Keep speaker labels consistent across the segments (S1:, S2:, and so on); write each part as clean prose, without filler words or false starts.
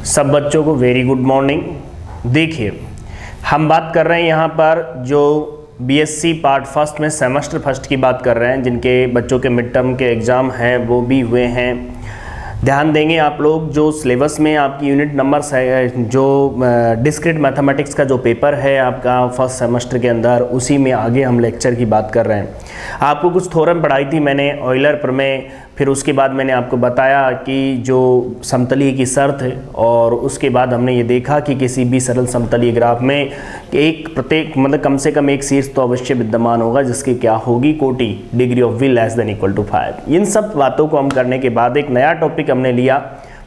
S1: सब बच्चों को वेरी गुड मॉर्निंग। देखिए, हम बात कर रहे हैं यहाँ पर जो बीएससी पार्ट फर्स्ट में सेमेस्टर फर्स्ट की बात कर रहे हैं, जिनके बच्चों के मिड टर्म के एग्ज़ाम हैं वो भी हुए हैं। ध्यान देंगे आप लोग, जो सिलेबस में आपकी यूनिट नंबर जो डिस्क्रीट मैथमेटिक्स का जो पेपर है आपका फर्स्ट सेमेस्टर के अंदर, उसी में आगे हम लेक्चर की बात कर रहे हैं। आपको कुछ थ्योरम पढ़ाई थी मैंने ऑयलर प्रमेय, फिर उसके बाद मैंने आपको बताया कि जो समतलीय की शर्त है, और उसके बाद हमने ये देखा कि किसी भी सरल समतलीय ग्राफ में एक प्रत्येक मतलब कम से कम एक शीर्ष तो अवश्य विद्यमान होगा, जिसकी क्या होगी, कोटि degree of V less than equal to 5। इन सब बातों को हम करने के बाद एक नया टॉपिक हमने लिया,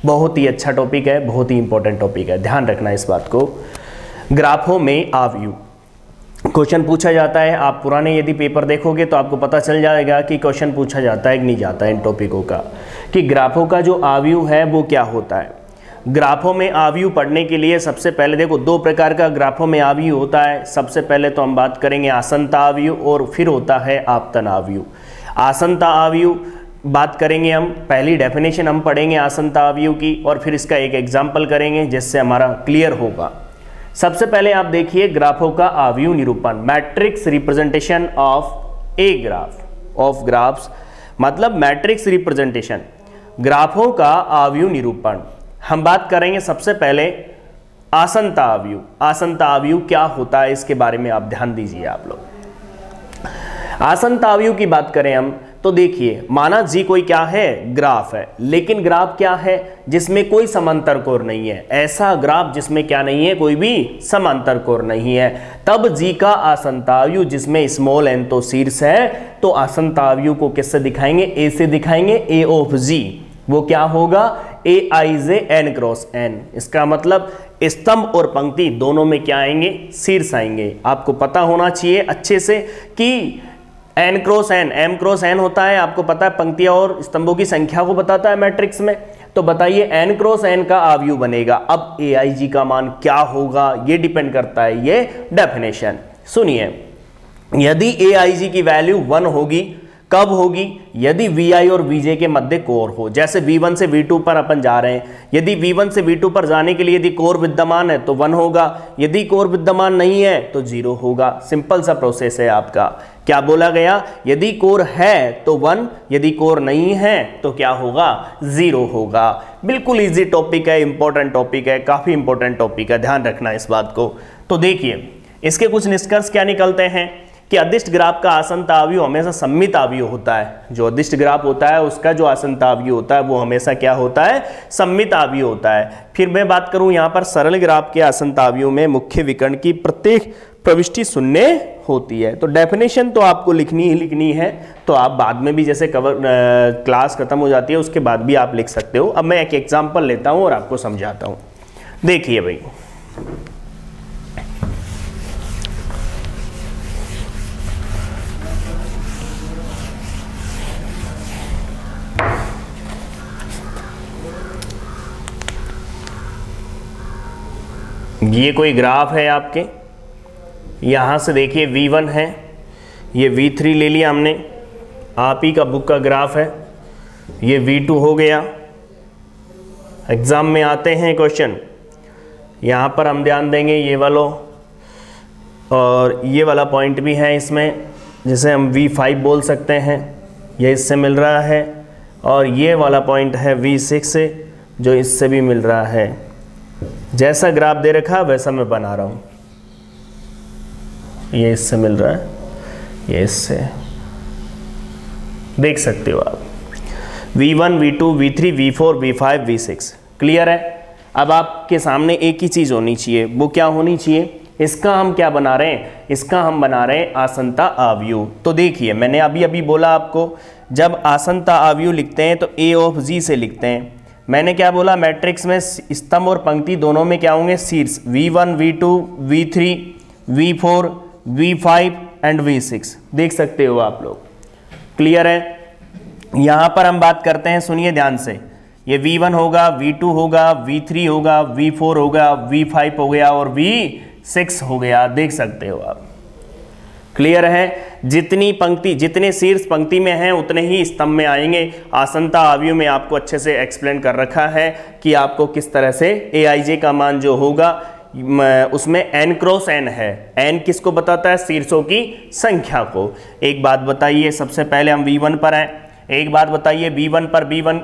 S1: बहुत ही अच्छा टॉपिक है, बहुत ही इंपॉर्टेंट टॉपिक है, ध्यान रखना इस बात को। ग्राफों में आव्यूह क्वेश्चन पूछा जाता है। आप पुराने यदि पेपर देखोगे तो आपको पता चल जाएगा कि क्वेश्चन पूछा जाता है कि नहीं जाता है इन टॉपिकों का, कि ग्राफों का जो आव्यूह है वो क्या होता है। ग्राफों में आव्यूह पढ़ने के लिए सबसे पहले देखो, दो प्रकार का ग्राफों में आव्यूह होता है। सबसे पहले तो हम बात करेंगे आसन्नता आव्यूह, और फिर होता है आपतन आव्यूह। आसन्नता आव्यूह बात करेंगे हम, पहली डेफिनेशन हम पढ़ेंगे आसन्नता आव्यूह की, और फिर इसका एक एग्जाम्पल करेंगे जिससे हमारा क्लियर होगा। सबसे पहले आप देखिए ग्राफों का आव्यूह निरूपण, matrix representation of a graph of graphs, मतलब मैट्रिक्स रिप्रेजेंटेशन ग्राफों का आव्यूह निरूपण। हम बात करेंगे सबसे पहले आसन्नता आव्यूह। आसन्नता आव्यूह क्या होता है इसके बारे में आप ध्यान दीजिए आप लोग। आसन्नता आव्यूह की बात करें हम तो देखिए, माना जी कोई क्या है, ग्राफ है, लेकिन ग्राफ क्या है, जिसमें कोई समांतर कोण नहीं है। ऐसा ग्राफ जिसमें क्या नहीं है, कोई भी समांतर कोण नहीं है, तब जी का आसन्नता आव्यूह, जिसमें स्मॉल एन तो शीर्ष है, तो आसन्नता आव्यूह को किससे दिखाएंगे, ए से दिखाएंगे, ए ऑफ जी। वो क्या होगा, ए आई जे एन क्रॉस एन। इसका मतलब स्तंभ और पंक्ति दोनों में क्या आएंगे, शीर्ष आएंगे। आपको पता होना चाहिए अच्छे से कि N cross N, M cross N होता है, आपको पता है पंक्तियां और स्तंभों की संख्या को बताता है मैट्रिक्स में। तो बताइए एन क्रॉस एन का आव्यूह बनेगा। अब ए आई जी का मान क्या होगा, ये डिपेंड करता है ये डेफिनेशन। सुनिए, यदि ए आई जी की वैल्यू 1 होगी, कब होगी, यदि वी आई और वी जे के मध्य कोर हो। जैसे V1 से V2 पर अपन जा रहे हैं, यदि V1 से V2 पर जाने के लिए यदि कोर विद्यमान है तो 1 होगा, यदि कोर विद्यमान नहीं है तो 0 होगा। सिंपल सा प्रोसेस है आपका। क्या बोला गया, यदि कोर है तो 1, यदि कोर नहीं है तो क्या होगा, 0 होगा। बिल्कुल इजी टॉपिक है, इंपॉर्टेंट टॉपिक है, काफी इंपॉर्टेंट टॉपिक है, ध्यान रखना इस बात को। तो देखिए, इसके कुछ निष्कर्ष क्या निकलते हैं कि अदिष्ट ग्राफ का आसन्नता आव्यूह हमेशा सममित आव्यूह होता है। जो अदिष्ट ग्राफ होता है उसका जो आसन्नता आव्यूह होता है वो हमेशा क्या होता है, सममित आव्यूह होता है। फिर मैं बात करूं यहाँ पर सरल ग्राफ के आसन्नता आव्यूह में मुख्य विकर्ण की प्रत्येक प्रविष्टि शून्य होती है। तो डेफिनेशन तो आपको लिखनी ही लिखनी है, तो आप बाद में भी जैसे क्लास खत्म हो जाती है उसके बाद भी आप लिख सकते हो। अब मैं एक एग्जाम्पल लेता हूँ और आपको समझाता हूँ। देखिए भाई, ये कोई ग्राफ है आपके, यहाँ से देखिए V1 है, ये V3 ले लिया हमने, आप ही का बुक का ग्राफ है, ये V2 हो गया। एग्ज़ाम में आते हैं क्वेश्चन, यहाँ पर हम ध्यान देंगे ये वालों, और ये वाला पॉइंट भी है इसमें, जिसे हम V5 बोल सकते हैं, ये इससे मिल रहा है, और ये वाला पॉइंट है V6 से, जो इससे भी मिल रहा है। जैसा ग्राफ दे रखा वैसा मैं बना रहा हूँ। ये इससे मिल रहा है, ये इससे देख सकते हो आप, V1, V2, V3, V4, V5, V6। Clear है। अब आपके सामने एक ही चीज़ होनी चाहिए, वो क्या होनी चाहिए, इसका हम क्या बना रहे हैं, इसका हम बना रहे हैं आसन्नता आव्यूह। तो देखिए, मैंने अभी अभी बोला आपको, जब आसन्नता आव्यूह लिखते हैं तो ए ऑफ जी से लिखते हैं। मैंने क्या बोला, मैट्रिक्स में स्तंभ और पंक्ति दोनों में क्या होंगे, शीर्ष। V1, V2, V3, V4, V5 and V6 देख सकते हो आप लोग। क्लियर है। यहाँ पर हम बात करते हैं, सुनिए ध्यान से, ये V1 होगा, V2 होगा, V3 होगा, V4 होगा, V5 हो गया और V6 हो गया, देख सकते हो आप। क्लियर है? जितनी पंक्ति, जितने शीर्ष पंक्ति में हैं उतने ही स्तंभ में आएंगे। आसनता अवयव में आपको अच्छे से एक्सप्लेन कर रखा है कि आपको किस तरह से aij का मान जो होगा उसमें n क्रॉस n है। n किसको बताता है? शीर्षों की संख्या को। एक बात बताइए, सबसे पहले हम V1 पर हैं। एक बात बताइए, V1 पर V1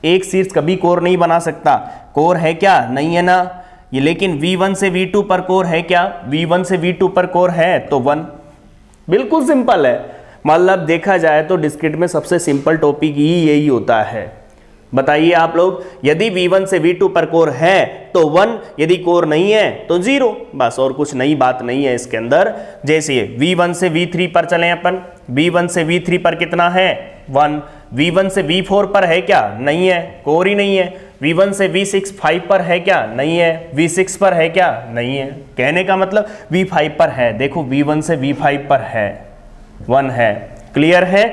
S1: एक शीर्ष कभी कोर नहीं बना सकता। कोर है क्या? नहीं है ना। ये लेकिन V1 से V2 पर कोर है क्या? V1 से V2 पर कोर है तो 1। बिल्कुल सिंपल है। मतलब देखा जाए तो डिस्क्रीट में सबसे सिंपल टॉपिक ही यही होता है। बताइए आप लोग, यदि V1 से V2 पर कोर है तो 1, यदि कोर नहीं है तो 0। बस, और कुछ नई बात नहीं है इसके अंदर। जैसे V1 से V3 पर चलें अपन, V1 से V3 पर कितना है? 1। V1 से V4 पर है क्या? नहीं है, कोर ही नहीं है। V1 से V6 5 पर है क्या? नहीं है। V6 पर है क्या? नहीं है। कहने का मतलब V5 पर है। देखो V1 से V5 पर है, 1 है। क्लियर है?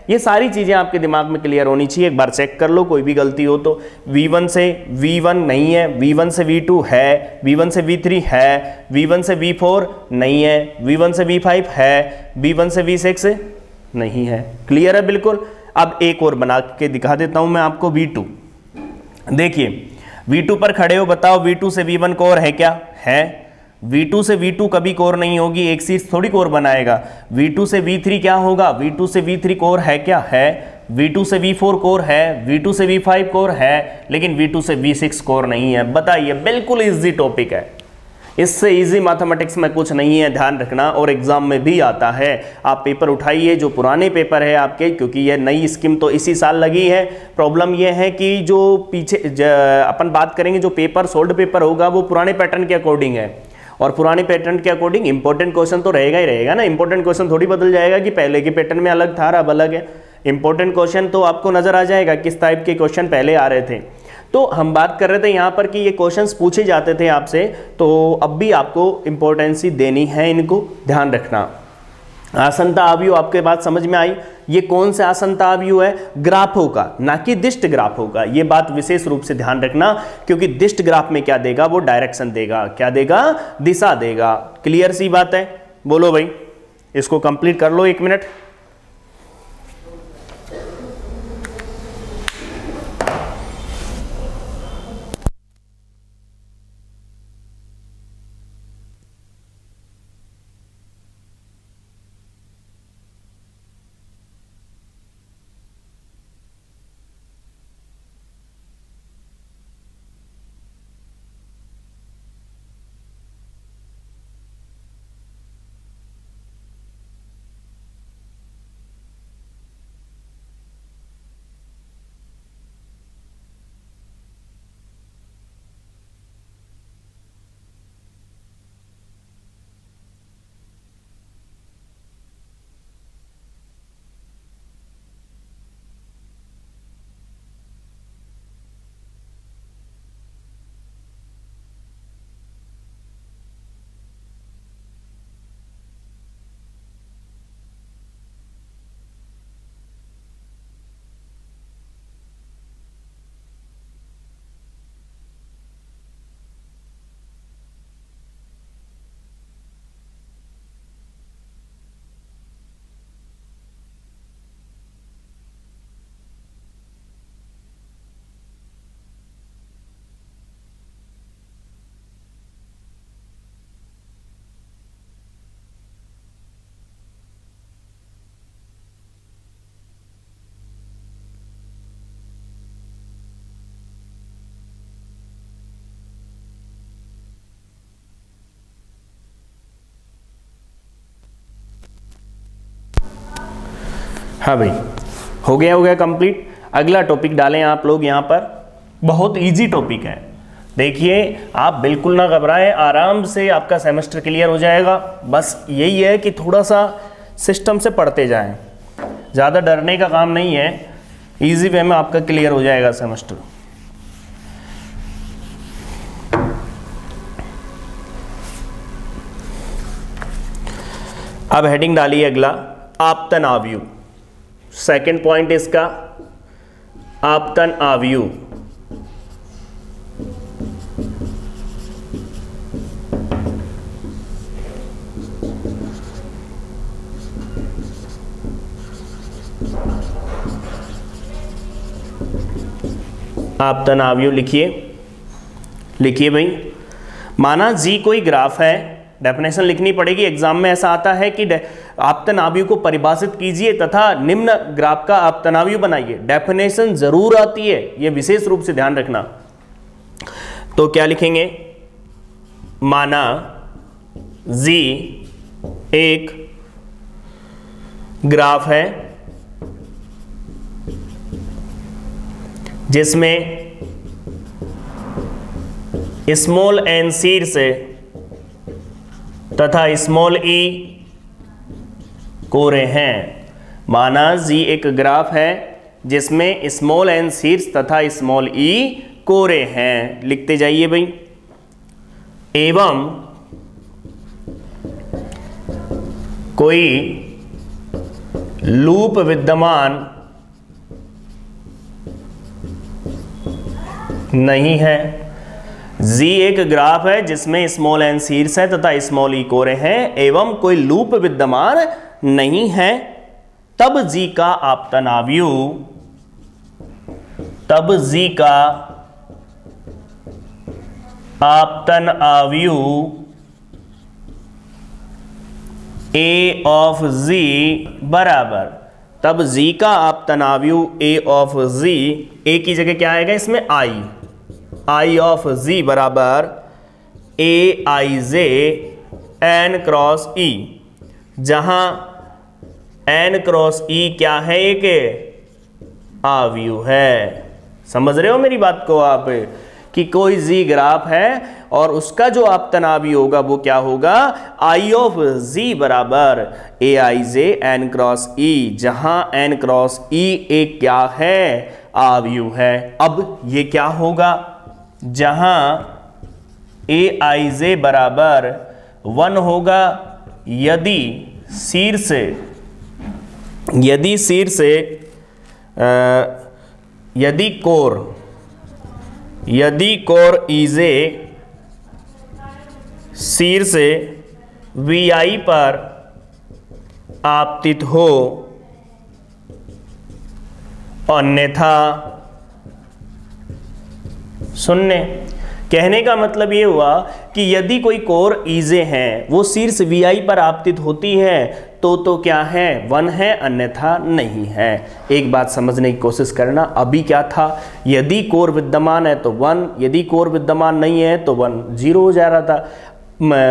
S1: ये सारी चीजें आपके दिमाग में क्लियर होनी चाहिए। एक बार चेक कर लो, कोई भी गलती हो तो। V1 से V1 नहीं है, V1 से V2 है, V1 से V3 है, V1 से V4 नहीं है, V1 से V5 है, V1 से V6 नहीं है। क्लियर है? बिल्कुल। अब एक और बना के दिखा देता हूं मैं आपको, V2। देखिए V2 पर खड़े हो, बताओ V2 से V1 कोर है क्या? है। V2 से V2 कभी कोर नहीं होगी, एक शीर्ष थोड़ी कोर बनाएगा। V2 से V3 क्या होगा? V2 से V3 कोर है क्या? है। V2 से V4 कोर है, V2 से V5 कोर है, लेकिन V2 से V6 कोर नहीं है। बताइए, बिल्कुल इजी टॉपिक है। इससे इजी मैथमेटिक्स में कुछ नहीं है, ध्यान रखना। और एग्जाम में भी आता है। आप पेपर उठाइए, जो पुराने पेपर है आपके, क्योंकि ये नई स्कीम तो इसी साल लगी है। प्रॉब्लम ये है कि जो पीछे अपन बात करेंगे, जो पेपर सोल्ड पेपर होगा वो पुराने पैटर्न के अकॉर्डिंग है। और पुराने पैटर्न के अकॉर्डिंग इंपॉर्टेंट क्वेश्चन तो रहेगा ही रहेगा ना। इंपॉर्टेंट क्वेश्चन थोड़ी बदल जाएगा कि पहले के पैटर्न में अलग था, अब अलग है। इंपॉर्टेंट क्वेश्चन तो आपको नजर आ जाएगा किस टाइप के क्वेश्चन पहले आ रहे थे। तो हम बात कर रहे थे यहाँ पर कि ये क्वेश्चंस पूछे जाते थे आपसे, तो अब भी आपको इंपॉर्टेंसी देनी है, इनको ध्यान रखना। आसनता अवयव आपके बात समझ में आई? ये कौन सा आसनता अवयव है? ग्राफों का, ना कि दिष्ट ग्राफों का। ये बात विशेष रूप से ध्यान रखना, क्योंकि दिष्ट ग्राफ में क्या देगा? वो डायरेक्शन देगा। क्या देगा? दिशा देगा। क्लियर सी बात है? बोलो भाई, इसको कंप्लीट कर लो 1 मिनट। हाँ भाई, हो गया कंप्लीट। अगला टॉपिक डालें आप लोग यहाँ पर। बहुत इजी टॉपिक है। देखिए, आप बिल्कुल ना घबराएं, आराम से आपका सेमेस्टर क्लियर हो जाएगा। बस यही है कि थोड़ा सा सिस्टम से पढ़ते जाएं, ज़्यादा डरने का काम नहीं है। इजी वे में आपका क्लियर हो जाएगा सेमेस्टर। अब हेडिंग डालिए अगला, आपतन अवयव। सेकंड पॉइंट इसका आपतन अवयव। आपतन अवयव लिखिए, लिखिए भाई। माना जी कोई ग्राफ है, डेफिनेशन लिखनी पड़ेगी, एग्जाम में ऐसा आता है कि आपतन अवयव को परिभाषित कीजिए तथा निम्न ग्राफ का आपतन अवयव बनाइए। डेफिनेशन जरूर आती है, यह विशेष रूप से ध्यान रखना। तो क्या लिखेंगे? माना जी एक ग्राफ है जिसमें स्मॉल एन शीर्ष तथा स्मॉल ई कोरे हैं। माना जी एक ग्राफ है जिसमें स्मॉल एन शीर्ष तथा स्मॉल ई कोरे हैं। लिखते जाइए भाई। एवं कोई लूप विद्यमान नहीं है। जी एक ग्राफ है जिसमें स्मॉल एन शीर्ष है तथा स्मॉल ई कोरे हैं एवं कोई लूप विद्यमान नहीं है, तब जी का आपतन अवयव, तब जी का आपतन अवयव ए ऑफ जी बराबर, तब जी का आपतन अवयव ए ऑफ जी, ए की जगह क्या आएगा इसमें? आई, आई ऑफ जी बराबर ए आई जे एन क्रॉस ई, जहां एन क्रॉस ई क्या है? एक अवयव है। समझ रहे हो मेरी बात को आप कि कोई जी ग्राफ है और उसका जो आपतन अवयव होगा वो क्या होगा? आई ऑफ जी बराबर ए आई जे एन क्रॉस ई, जहां एन क्रॉस ई एक क्या है? अवयव है। अब ये क्या होगा? जहां ए आई जे बराबर 1 होगा यदि शीर्ष, यदि शीर्ष, यदि कोर, यदि कोर ईजे शीर्ष वी आई पर आपतित हो, अन्यथा शून्य। कहने का मतलब ये हुआ कि यदि कोई कोर ईजे हैं वो शीर्ष वी आई पर आपतित होती है तो क्या है? 1 है, अन्यथा नहीं है। एक बात समझने की कोशिश करना, अभी क्या था? यदि कोर विद्यमान है तो 1, यदि कोर विद्यमान नहीं है तो 1 0 हो जा रहा था।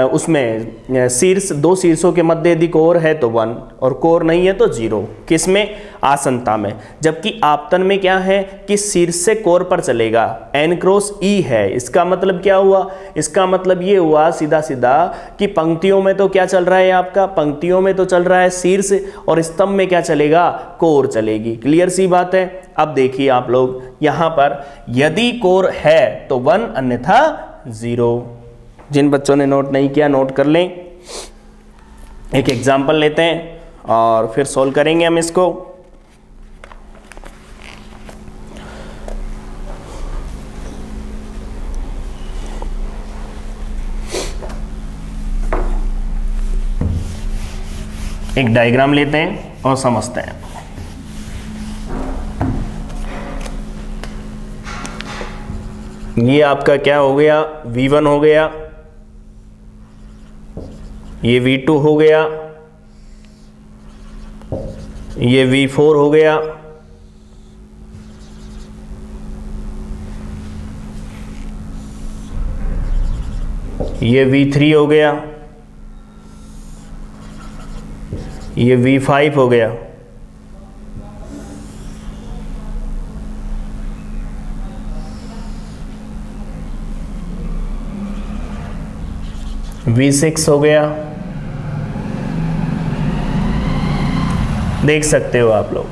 S1: उसमें शीर्ष, दो शीर्षों के मध्य यदि कोर है तो 1 और कोर नहीं है तो 0। किसमें? आसनता में। जबकि आपतन में क्या है कि शीर्ष से कोर पर चलेगा, एन क्रॉस ई है। इसका मतलब क्या हुआ? इसका मतलब ये हुआ सीधा सीधा कि पंक्तियों में तो क्या चल रहा है आपका? पंक्तियों में तो चल रहा है शीर्ष और स्तंभ में क्या चलेगा? कोर चलेगी। क्लियर सी बात है। अब देखिए आप लोग यहां पर, यदि कोर है तो 1 अन्यथा 0। जिन बच्चों ने नोट नहीं किया नोट कर लें। एक एग्जाम्पल लेते हैं और फिर सॉल्व करेंगे हम इसको। एक डायग्राम लेते हैं और समझते हैं। ये आपका क्या हो गया? V1 हो गया, ये V2 हो गया, ये V4 हो गया, ये V3 हो गया, ये V5 हो गया, V6 हो गया। देख सकते हो आप लोग,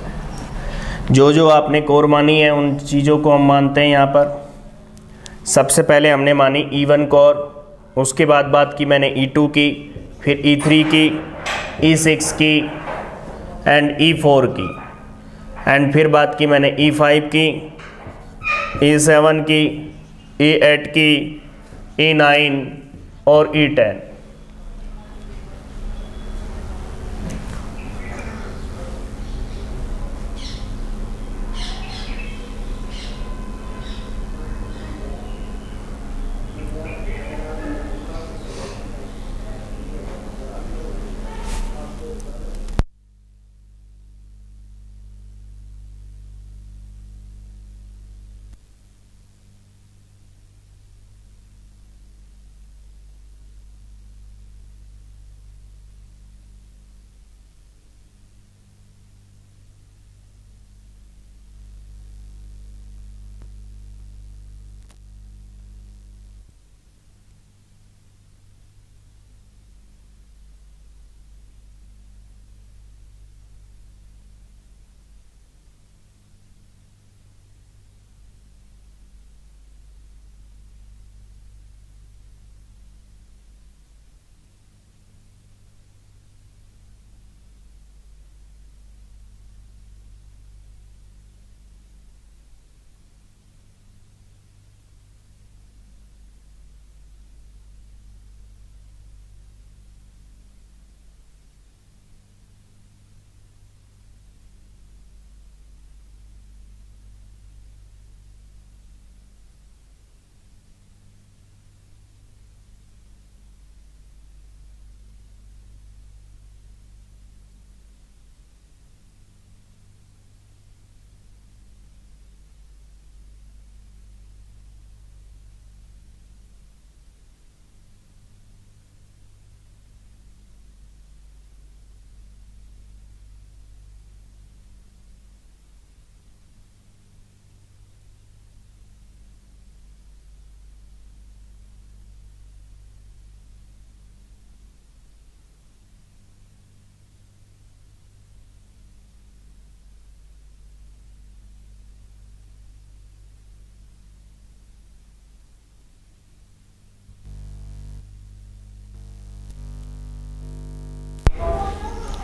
S1: जो जो आपने कोर मानी है उन चीज़ों को हम मानते हैं यहाँ पर। सबसे पहले हमने मानी E1 कोर, उसके बाद बात की मैंने E2 की, फिर E3 की, E6 की एंड E4 की, एंड फिर बात की मैंने E5 की, E7 की, E8 की, E9 और E10।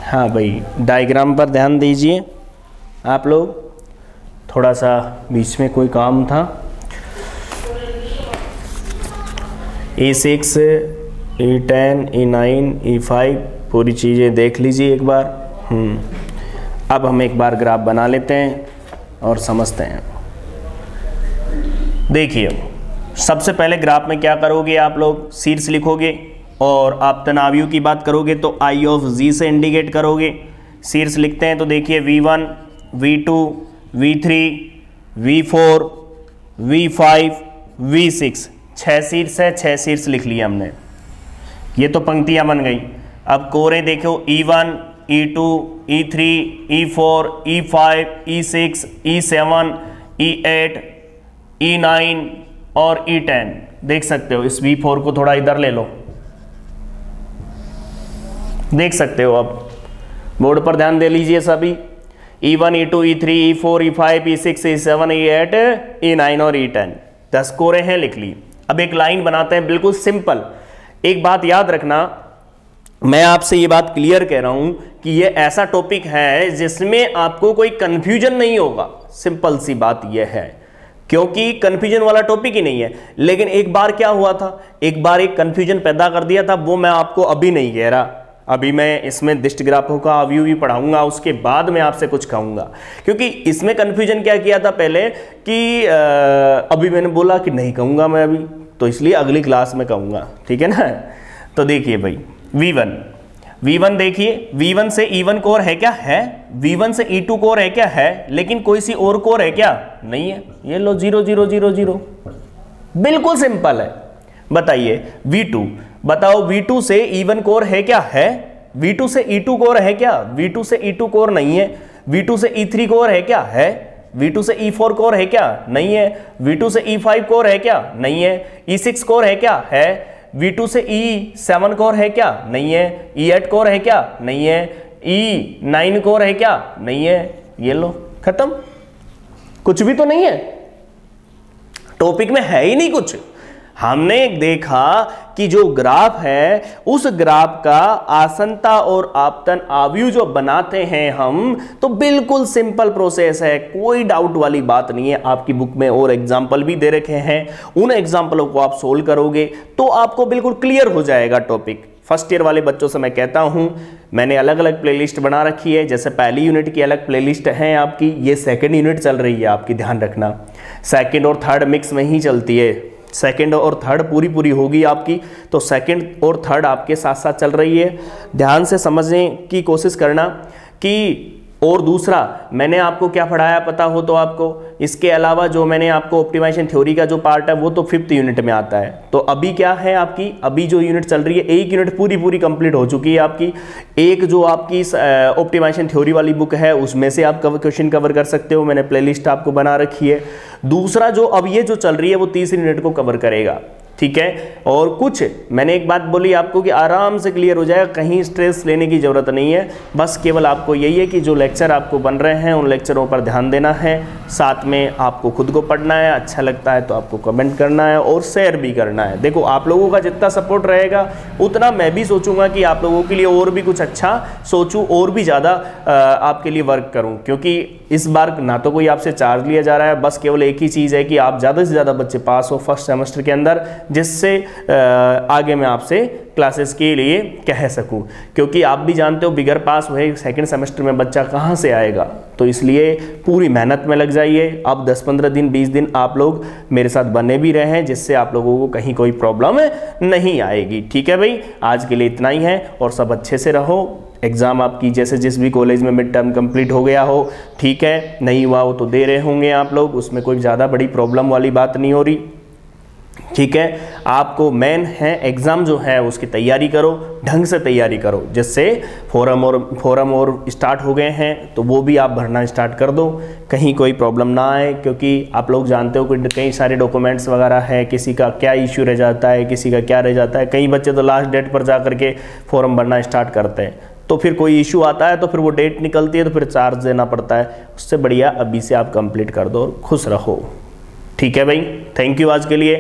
S1: हाँ भाई, डायग्राम पर ध्यान दीजिए आप लोग। थोड़ा सा बीच में कोई काम था। E6, E10, E9, E5 पूरी चीज़ें देख लीजिए एक बार। अब हम एक बार ग्राफ बना लेते हैं और समझते हैं। देखिए, सबसे पहले ग्राफ में क्या करोगे आप लोग, शीर्ष लिखोगे और आप तनावियों की बात करोगे तो I ऑफ G से इंडिकेट करोगे। शीर्ष लिखते हैं तो देखिए V1, V2, V3, V4, V5, V6, 6 शीर्ष है, 6 शीर्ष लिख लिया हमने। ये तो पंक्तियां बन गई। अब कोरे देखो E1, E2, E3, E4, E5, E6, E7, E8, E9 और E10 देख सकते हो। इस V4 को थोड़ा इधर ले लो, देख सकते हो। अब बोर्ड पर ध्यान दे लीजिए सभी। E1, E2, E3, E4, E5, E6, E7, E8, E9 और E10 10 कोरे हैं, लिख ली। अब एक लाइन बनाते हैं, बिल्कुल सिंपल। एक बात याद रखना, मैं आपसे ये बात क्लियर कह रहा हूं कि ये ऐसा टॉपिक है जिसमें आपको कोई कंफ्यूजन नहीं होगा। सिंपल सी बात यह है, क्योंकि कंफ्यूजन वाला टॉपिक ही नहीं है। लेकिन एक बार क्या हुआ था, एक बार एक कंफ्यूजन पैदा कर दिया था, वो मैं आपको अभी नहीं कह रहा। अभी मैं इसमें दिष्ट ग्राफों का व्यू भी पढ़ाऊंगा, उसके बाद मैं आपसे कुछ कहूंगा। क्योंकि इसमें कंफ्यूजन क्या किया था पहले कि अभी मैंने बोला कि नहीं कहूंगा मैं अभी, तो इसलिए अगली क्लास में कहूंगा, ठीक है ना। तो देखिए भाई, V1 देखिए, V1 से E1 कोर है क्या? है। V1 से E2 कोर है क्या? है। लेकिन कोई सी और कोर है क्या? नहीं है। ये लो 0 0 0 0, बिल्कुल सिंपल है। बताइए V2, बताओ V2 से E1 कोर है क्या? है। V2 से E2 कोर है क्या? V2 से E2 कोर नहीं है। V2 से E3 कोर है क्या? है। V2 से E4 कोर है क्या? नहीं है। V2 से E5 कोर है क्या? नहीं है। E6 कोर है क्या? है। V2 से E7 कोर है क्या? नहीं है। E8 कोर है क्या? नहीं है। E9 कोर है क्या? नहीं है। ये लो, खत्म। कुछ भी तो नहीं है, टॉपिक में है ही नहीं कुछ। हमने देखा कि जो ग्राफ है, उस ग्राफ का आसनता और आपतन आव्यूह जो बनाते हैं हम, तो बिल्कुल सिंपल प्रोसेस है, कोई डाउट वाली बात नहीं है। आपकी बुक में और एग्जाम्पल भी दे रखे हैं, उन एग्जाम्पलों को आप सोल्व करोगे तो आपको बिल्कुल क्लियर हो जाएगा टॉपिक। फर्स्ट ईयर वाले बच्चों से मैं कहता हूं, मैंने अलग अलग प्लेलिस्ट बना रखी है। जैसे पहली यूनिट की अलग प्लेलिस्ट है आपकी, ये सेकंड यूनिट चल रही है आपकी, ध्यान रखना। सेकंड और थर्ड मिक्स में ही चलती है, सेकंड और थर्ड पूरी होगी आपकी, तो सेकंड और थर्ड आपके साथ साथ चल रही है। ध्यान से समझने की कोशिश करना कि, और दूसरा मैंने आपको क्या पढ़ाया पता हो तो आपको, इसके अलावा जो मैंने आपको ऑप्टिमाइजेशन थ्योरी का जो पार्ट है वो तो 5th यूनिट में आता है। तो अभी क्या है आपकी, अभी जो यूनिट चल रही है, एक यूनिट पूरी कंप्लीट हो चुकी है आपकी। एक जो आपकी ऑप्टिमाइजेशन थ्योरी वाली बुक है उसमें से आप क्वेश्चन कवर कर सकते हो, मैंने प्लेलिस्ट आपको बना रखी है। दूसरा जो अब ये जो चल रही है वो 30 यूनिट को कवर करेगा, ठीक है। और कुछ मैंने एक बात बोली आपको कि आराम से क्लियर हो जाएगा, कहीं स्ट्रेस लेने की ज़रूरत नहीं है। बस केवल आपको यही है कि जो लेक्चर आपको बन रहे हैं उन लेक्चरों पर ध्यान देना है, साथ में आपको खुद को पढ़ना है। अच्छा लगता है तो आपको कमेंट करना है और शेयर भी करना है। देखो, आप लोगों का जितना सपोर्ट रहेगा उतना मैं भी सोचूंगा कि आप लोगों के लिए और भी कुछ अच्छा सोचूं और भी ज़्यादा आपके लिए वर्क करूँ। क्योंकि इस बार ना तो कोई आपसे चार्ज लिया जा रहा है, बस केवल एक ही चीज़ है कि आप ज़्यादा से ज़्यादा बच्चे पास हो फर्स्ट सेमेस्टर के अंदर, जिससे आगे मैं आपसे क्लासेस के लिए कह सकूं। क्योंकि आप भी जानते हो बिगर पास हुए सेकंड सेमेस्टर में बच्चा कहां से आएगा, तो इसलिए पूरी मेहनत में लग जाइए। अब 10-15 दिन 20 दिन आप लोग मेरे साथ बने भी रहे हैं, जिससे आप लोगों को कहीं कोई प्रॉब्लम नहीं आएगी। ठीक है भाई, आज के लिए इतना ही है और सब अच्छे से रहो। एग्ज़ाम आपकी जैसे जिस भी कॉलेज में मिड टर्म कंप्लीट हो गया हो, ठीक है, नहीं हुआ हो तो दे रहे होंगे आप लोग, उसमें कोई ज़्यादा बड़ी प्रॉब्लम वाली बात नहीं हो रही, ठीक है। आपको मेन है एग्ज़ाम जो है उसकी तैयारी करो, ढंग से तैयारी करो, जिससे फॉरम और स्टार्ट हो गए हैं तो वो भी आप भरना स्टार्ट कर दो, कहीं कोई प्रॉब्लम ना आए। क्योंकि आप लोग जानते हो कि कई सारे डॉक्यूमेंट्स वगैरह है, किसी का क्या इश्यू रह जाता है, किसी का क्या रह जाता है। कई बच्चे तो लास्ट डेट पर जा करके फॉर्म भरना स्टार्ट करते हैं, तो फिर कोई इशू आता है तो फिर वो डेट निकलती है तो फिर चार्ज देना पड़ता है। उससे बढ़िया अभी से आप कंप्लीट कर दो और खुश रहो। ठीक है भाई, थैंक यू आज के लिए।